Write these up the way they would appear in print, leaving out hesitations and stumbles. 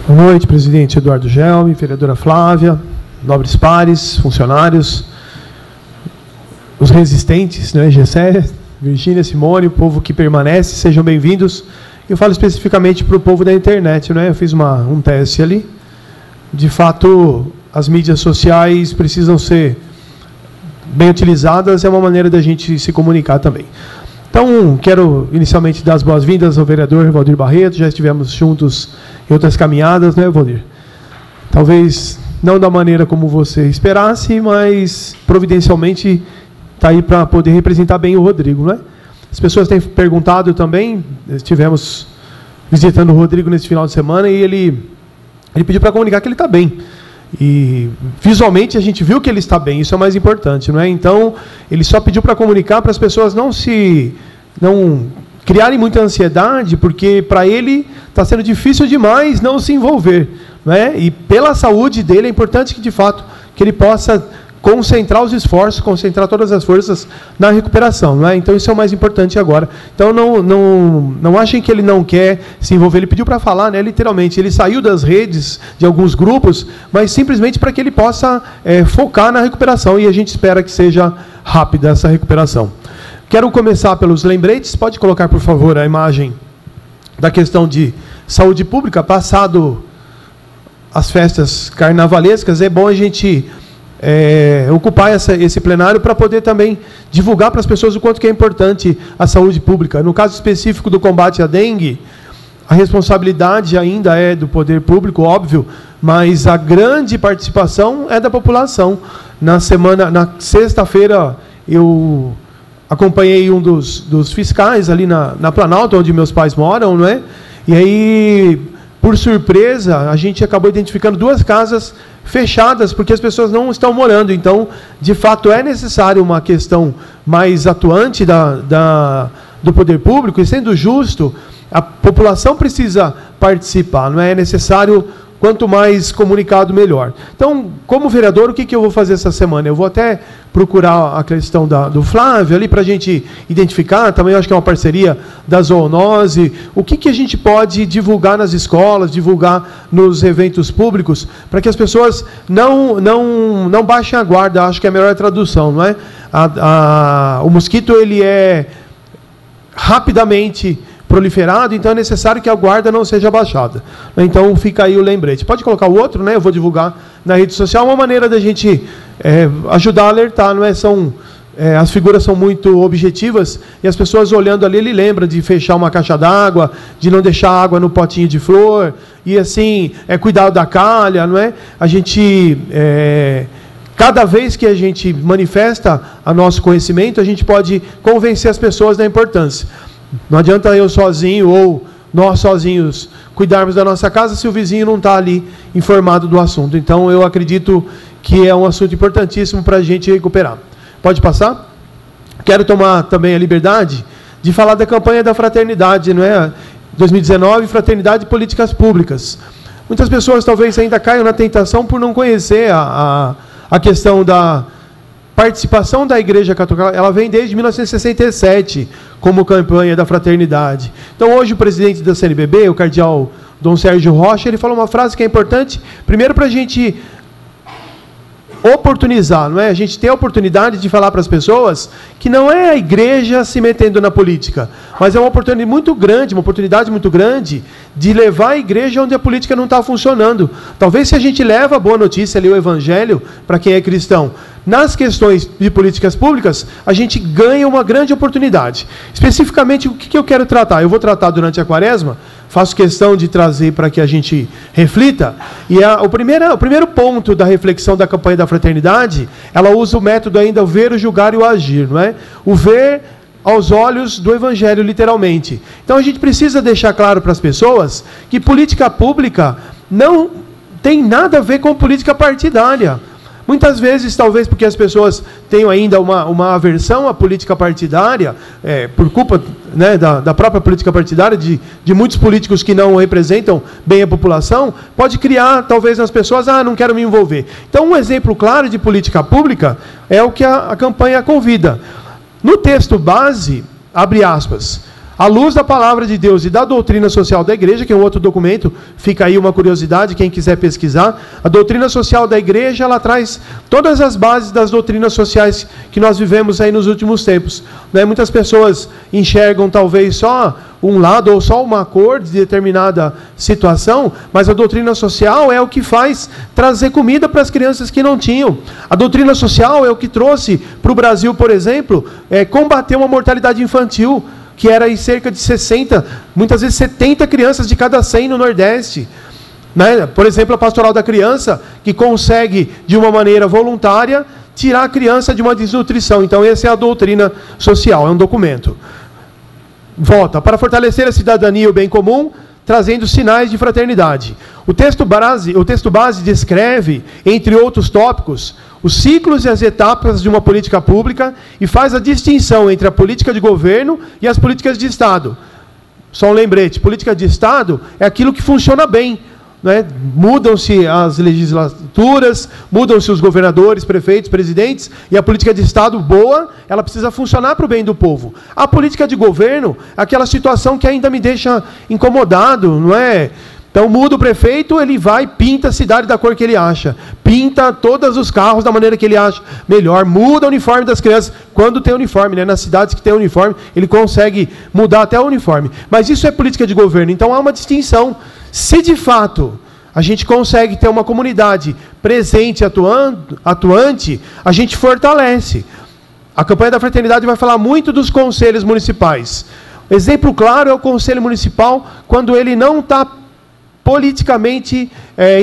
Boa noite, presidente Eduardo Gelmi, vereadora Flávia, nobres pares, funcionários, os resistentes, né, Gessé, Virgínia, Simone, o povo que permanece, sejam bem-vindos. Eu falo especificamente para o povo da internet, né? Eu fiz um teste ali. De fato, as mídias sociais precisam ser bem utilizadas, é uma maneira da gente se comunicar também. Então, quero inicialmente dar as boas-vindas ao vereador Valdir Barreto, já estivemos juntos em outras caminhadas, né, Valdir? Talvez não da maneira como você esperasse, mas providencialmente está aí para poder representar bem o Rodrigo, né? As pessoas têm perguntado também, estivemos visitando o Rodrigo nesse final de semana e ele pediu para comunicar que ele está bem. E visualmente a gente viu que ele está bem, isso é o mais importante, não é? Então, ele só pediu para comunicar para as pessoas não criarem muita ansiedade, porque para ele está sendo difícil demais não se envolver, não é? E pela saúde dele é importante que, de fato, que ele possa concentrar os esforços, concentrar todas as forças na recuperação, não é? Então isso é o mais importante agora. Então não achem que ele não quer se envolver. Ele pediu para falar, né? Literalmente, ele saiu das redes de alguns grupos, mas simplesmente para que ele possa focar na recuperação, e a gente espera que seja rápida essa recuperação. Quero começar pelos lembretes. Pode colocar, por favor, a imagem da questão de saúde pública. Passado as festas carnavalescas, é bom a gente ocupar esse plenário para poder também divulgar para as pessoas o quanto que é importante a saúde pública. No caso específico do combate à dengue, a responsabilidade ainda é do poder público, óbvio, mas a grande participação é da população. Na sexta-feira, eu acompanhei um dos fiscais ali na Planalto, onde meus pais moram, não é? E aí, por surpresa, a gente acabou identificando 2 casas fechadas, porque as pessoas não estão morando. Então, de fato, é necessário uma questão mais atuante do poder público, e sendo justo, a população precisa participar, não é? É necessário, quanto mais comunicado, melhor. Então, como vereador, o que eu vou fazer essa semana? Eu vou até procurar a questão do Flávio ali para a gente identificar, também eu acho que é uma parceria da zoonose, o que a gente pode divulgar nas escolas, divulgar nos eventos públicos, para que as pessoas não baixem a guarda. Acho que é a melhor tradução, não é? O mosquito, ele é rapidamente proliferado, então é necessário que a guarda não seja baixada. Então fica aí o lembrete. Pode colocar o outro, né? Eu vou divulgar na rede social, uma maneira da gente ajudar a alertar, não é? As figuras são muito objetivas, e as pessoas olhando ali, ele lembra de fechar uma caixa d'água, de não deixar água no potinho de flor, e assim, cuidar da calha, não é? A gente, cada vez que a gente manifesta o nosso conhecimento, a gente pode convencer as pessoas da importância. Não adianta eu sozinho ou nós sozinhos cuidarmos da nossa casa se o vizinho não está ali informado do assunto. Então, eu acredito que é um assunto importantíssimo para a gente recuperar. Pode passar? Quero tomar também a liberdade de falar da campanha da fraternidade, não é? 2019, Fraternidade e Políticas Públicas. Muitas pessoas talvez ainda caiam na tentação por não conhecer a questão da participação da Igreja Católica. Ela vem desde 1967 como campanha da fraternidade. Então, hoje, o presidente da CNBB, o cardeal Dom Sérgio Rocha, ele falou uma frase que é importante, primeiro para a gente oportunizar, não é? A gente ter a oportunidade de falar para as pessoas que não é a igreja se metendo na política, mas é uma oportunidade muito grande de levar a igreja onde a política não está funcionando. Talvez se a gente leva a boa notícia ali, o evangelho, para quem é cristão, nas questões de políticas públicas, a gente ganha uma grande oportunidade. Especificamente, o que eu quero tratar? Eu vou tratar durante a quaresma, faço questão de trazer para que a gente reflita, e o primeiro ponto da reflexão da campanha da fraternidade, ela usa o método ainda, o ver, o julgar e o agir, não é? O ver aos olhos do evangelho, literalmente. Então, a gente precisa deixar claro para as pessoas que política pública não tem nada a ver com política partidária. Muitas vezes, talvez porque as pessoas tenham ainda uma aversão à política partidária, por culpa, né, da própria política partidária, de muitos políticos que não representam bem a população, pode criar, talvez, nas pessoas, não quero me envolver. Então, um exemplo claro de política pública é o que a campanha convida. No texto base, abre aspas, À luz da palavra de Deus e da doutrina social da igreja, que é um outro documento, fica aí uma curiosidade, quem quiser pesquisar, a doutrina social da igreja, ela traz todas as bases das doutrinas sociais que nós vivemos aí nos últimos tempos. Né? Muitas pessoas enxergam talvez só um lado ou só uma cor de determinada situação, mas a doutrina social é o que faz trazer comida para as crianças que não tinham. A doutrina social é o que trouxe para o Brasil, por exemplo, combater uma mortalidade infantil, que era em cerca de 60, muitas vezes 70 crianças de cada 100 no Nordeste. Né? Por exemplo, a Pastoral da Criança, que consegue, de uma maneira voluntária, tirar a criança de uma desnutrição. Então, essa é a doutrina social, é um documento. Volta, para fortalecer a cidadania e o bem comum, trazendo sinais de fraternidade. O texto base descreve, entre outros tópicos, os ciclos e as etapas de uma política pública e faz a distinção entre a política de governo e as políticas de Estado. Só um lembrete, política de Estado é aquilo que funciona bem. Né? Mudam-se as legislaturas, mudam-se os governadores, prefeitos, presidentes, e a política de Estado boa, ela precisa funcionar para o bem do povo. A política de governo é aquela situação que ainda me deixa incomodado, não é? Então muda o prefeito, ele vai, pinta a cidade da cor que ele acha, pinta todos os carros da maneira que ele acha melhor, muda o uniforme das crianças, quando tem uniforme, né? Nas cidades que tem uniforme, ele consegue mudar até o uniforme. Mas isso é política de governo, então há uma distinção. Se de fato a gente consegue ter uma comunidade presente, atuante, a gente fortalece. A campanha da fraternidade vai falar muito dos conselhos municipais. Exemplo claro é o conselho municipal, quando ele não está politicamente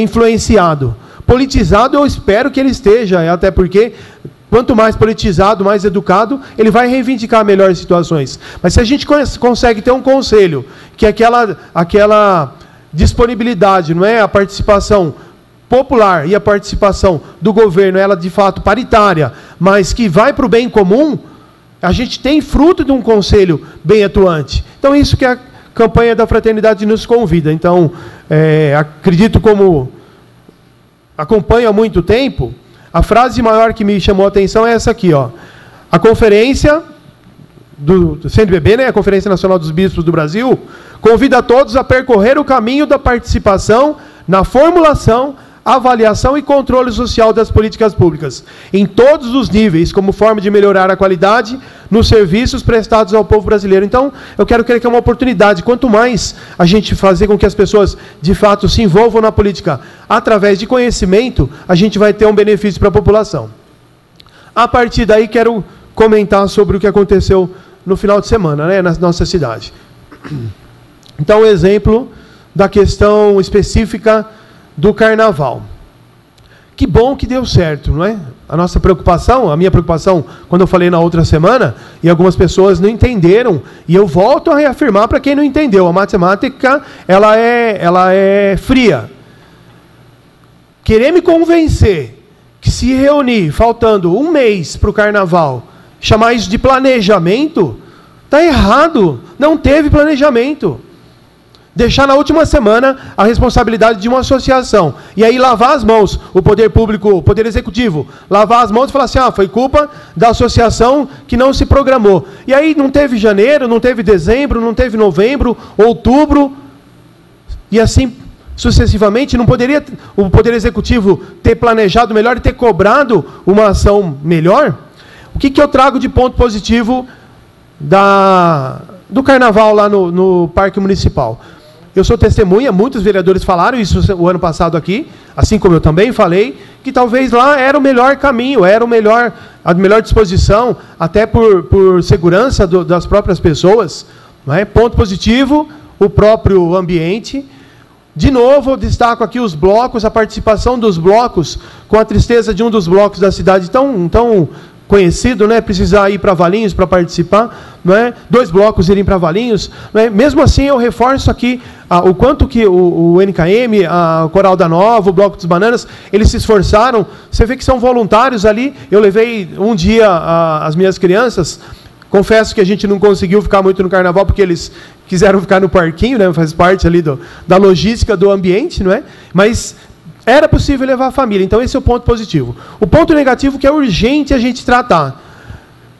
influenciado. Politizado, eu espero que ele esteja, até porque quanto mais politizado, mais educado, ele vai reivindicar melhores situações. Mas se a gente consegue ter um conselho, que aquela disponibilidade, não é, a participação popular e a participação do governo, ela de fato paritária, mas que vai para o bem comum, a gente tem fruto de um conselho bem atuante. Então isso que a campanha da fraternidade nos convida. Então, acredito, como acompanho há muito tempo, a frase maior que me chamou a atenção é essa aqui, ó. A conferência do CNBB, né, a Conferência Nacional dos Bispos do Brasil, convida a todos a percorrer o caminho da participação na formulação, avaliação e controle social das políticas públicas, em todos os níveis, como forma de melhorar a qualidade nos serviços prestados ao povo brasileiro. Então, eu quero crer que é uma oportunidade. Quanto mais a gente fazer com que as pessoas, de fato, se envolvam na política através de conhecimento, a gente vai ter um benefício para a população. A partir daí, quero comentar sobre o que aconteceu no final de semana, né, na nossa cidade. Então, um exemplo da questão específica do carnaval. Que bom que deu certo, não é? A nossa preocupação, a minha preocupação, quando eu falei na outra semana, e algumas pessoas não entenderam, e eu volto a reafirmar para quem não entendeu, a matemática, ela é fria. Querer me convencer que se reunir, faltando um mês para o carnaval, chamar isso de planejamento, está errado, não teve planejamento. Deixar na última semana a responsabilidade de uma associação. E aí lavar as mãos, o poder público, o poder executivo, lavar as mãos e falar assim, foi culpa da associação que não se programou. E aí não teve janeiro, não teve dezembro, não teve novembro, outubro, e assim sucessivamente. Não poderia o poder executivo ter planejado melhor e ter cobrado uma ação melhor? O que eu trago de ponto positivo do carnaval lá no Parque Municipal? Eu sou testemunha, muitos vereadores falaram isso o ano passado aqui, assim como eu também falei, que talvez lá era o melhor caminho, era a melhor disposição, até por segurança das próprias pessoas. Não é? Ponto positivo, o próprio ambiente. De novo, eu destaco aqui os blocos, a participação dos blocos, com a tristeza de um dos blocos da cidade tão conhecido, né, precisar ir para Valinhos para participar, não é? 2 blocos irem para Valinhos, não é? Mesmo assim, eu reforço aqui o quanto que o NKM, o Coral da Nova, o Bloco dos Bananas, eles se esforçaram. Você vê que são voluntários ali. Eu levei um dia as minhas crianças. Confesso que a gente não conseguiu ficar muito no carnaval, porque eles quiseram ficar no parquinho, né? Faz parte ali da logística do ambiente, não é? Mas era possível levar a família, então esse é o ponto positivo. O ponto negativo que é urgente a gente tratar,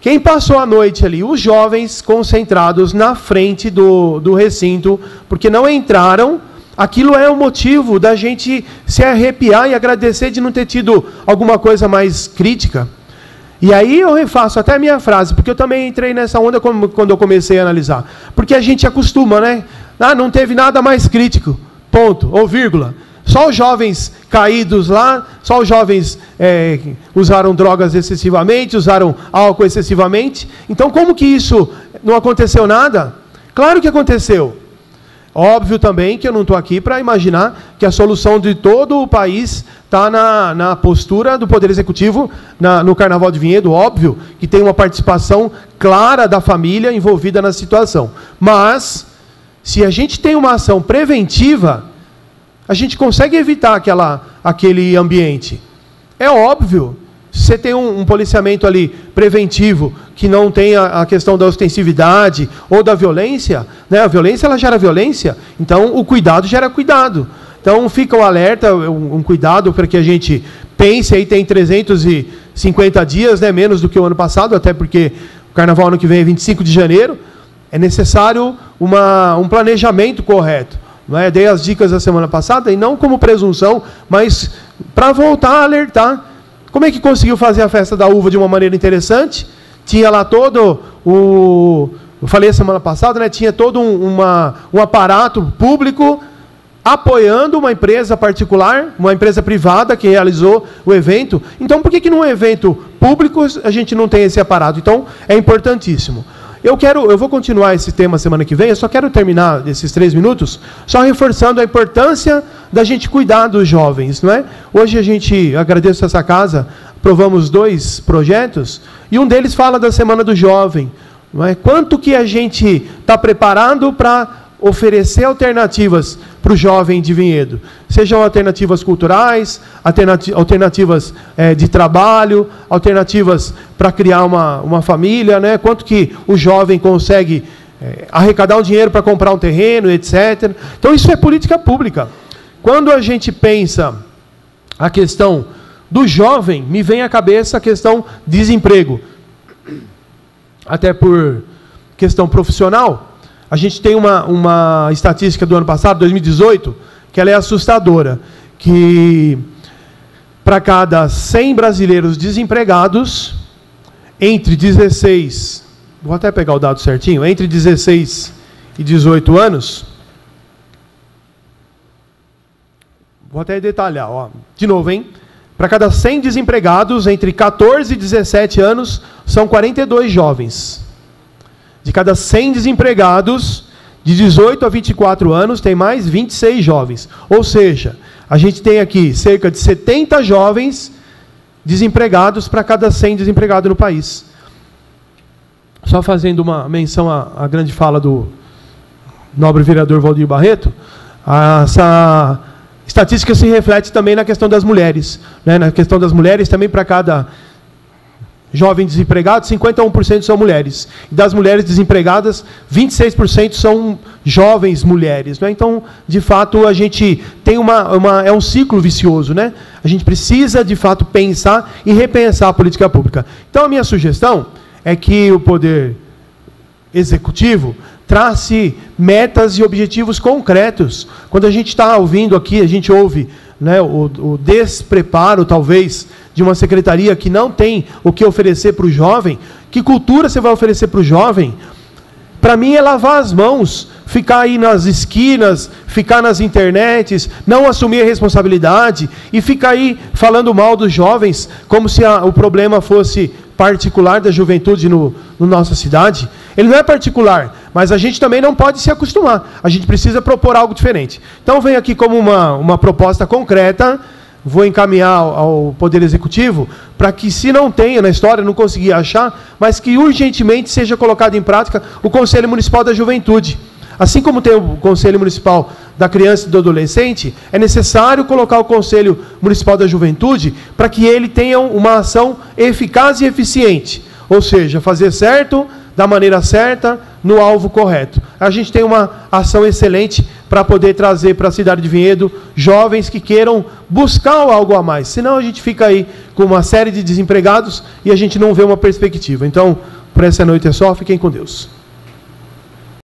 Quem passou a noite ali? Os jovens concentrados na frente do recinto, porque não entraram. Aquilo é o motivo da gente se arrepiar e agradecer de não ter tido alguma coisa mais crítica. E aí eu refaço até a minha frase, porque eu também entrei nessa onda quando eu comecei a analisar. Porque a gente acostuma, né? Ah, não teve nada mais crítico, ponto, ou vírgula. Só os jovens caídos lá, só os jovens usaram drogas excessivamente, usaram álcool excessivamente. Então, como que isso não aconteceu nada? Claro que aconteceu. Óbvio também que eu não estou aqui para imaginar que a solução de todo o país está na postura do Poder Executivo no Carnaval de Vinhedo. Óbvio que tem uma participação clara da família envolvida na situação. Mas, se a gente tem uma ação preventiva, a gente consegue evitar aquele ambiente. É óbvio, se você tem um policiamento ali preventivo, que não tem a questão da ostensividade ou da violência, né? A violência ela gera violência, então o cuidado gera cuidado. Então fica um alerta, um cuidado para que a gente pense, aí tem 350 dias, né, menos do que o ano passado, até porque o Carnaval ano que vem é 25 de janeiro, é necessário um planejamento correto. Não é? Dei as dicas da semana passada, e não como presunção, mas para voltar a alertar. Como é que conseguiu fazer a festa da uva de uma maneira interessante? Tinha lá todo eu falei a semana passada, né? Tinha todo um aparato público apoiando uma empresa particular, uma empresa privada que realizou o evento. Então, por que num evento público a gente não tem esse aparato? Então, é importantíssimo. Eu vou continuar esse tema semana que vem, eu só quero terminar esses 3 minutos, só reforçando a importância da gente cuidar dos jovens, não é? Hoje a gente, agradeço essa casa, aprovamos 2 projetos, e um deles fala da Semana do Jovem, não é? Quanto que a gente está preparado para oferecer alternativas para o jovem de Vinhedo, sejam alternativas culturais, alternativas de trabalho, alternativas para criar uma família, né? Quanto que o jovem consegue arrecadar um dinheiro para comprar um terreno, etc. Então isso é política pública. Quando a gente pensa a questão do jovem, me vem à cabeça a questão desemprego. Até por questão profissional, a gente tem uma estatística do ano passado, 2018, que ela é assustadora, que para cada 100 brasileiros desempregados, entre 16, vou até pegar o dado certinho, entre 16 e 18 anos, vou até detalhar, ó, de novo, hein? Para cada 100 desempregados, entre 14 e 17 anos, são 42 jovens. De cada 100 desempregados, de 18 a 24 anos, tem mais 26 jovens. Ou seja, a gente tem aqui cerca de 70 jovens desempregados para cada 100 desempregados no país. Só fazendo uma menção à grande fala do nobre vereador Valdir Barreto, essa estatística se reflete também na questão das mulheres, né? Na questão das mulheres, também para cada jovem desempregado, 51% são mulheres. E das mulheres desempregadas, 26% são jovens mulheres, né? Então, de fato, a gente tem é um ciclo vicioso, né? A gente precisa, de fato, pensar e repensar a política pública. Então, a minha sugestão é que o Poder Executivo trace metas e objetivos concretos. Quando a gente está ouvindo aqui, a gente ouve, né, o despreparo, talvez, de uma secretaria que não tem o que oferecer para o jovem. Que cultura você vai oferecer para o jovem? Para mim é lavar as mãos, ficar aí nas esquinas, ficar nas internets, não assumir a responsabilidade e ficar aí falando mal dos jovens, como se o problema fosse particular da juventude no nossa cidade. Ele não é particular, mas a gente também não pode se acostumar. A gente precisa propor algo diferente. Então, vem aqui como uma proposta concreta, vou encaminhar ao Poder Executivo, para que, se não tenha na história, não consegui achar, mas que urgentemente seja colocado em prática o Conselho Municipal da Juventude. Assim como tem o Conselho Municipal da Criança e do Adolescente, é necessário colocar o Conselho Municipal da Juventude para que ele tenha uma ação eficaz e eficiente. Ou seja, fazer certo, da maneira certa, no alvo correto. A gente tem uma ação excelente para poder trazer para a cidade de Vinhedo jovens que queiram buscar algo a mais. Senão a gente fica aí com uma série de desempregados e a gente não vê uma perspectiva. Então, Por essa noite é só, fiquem com Deus.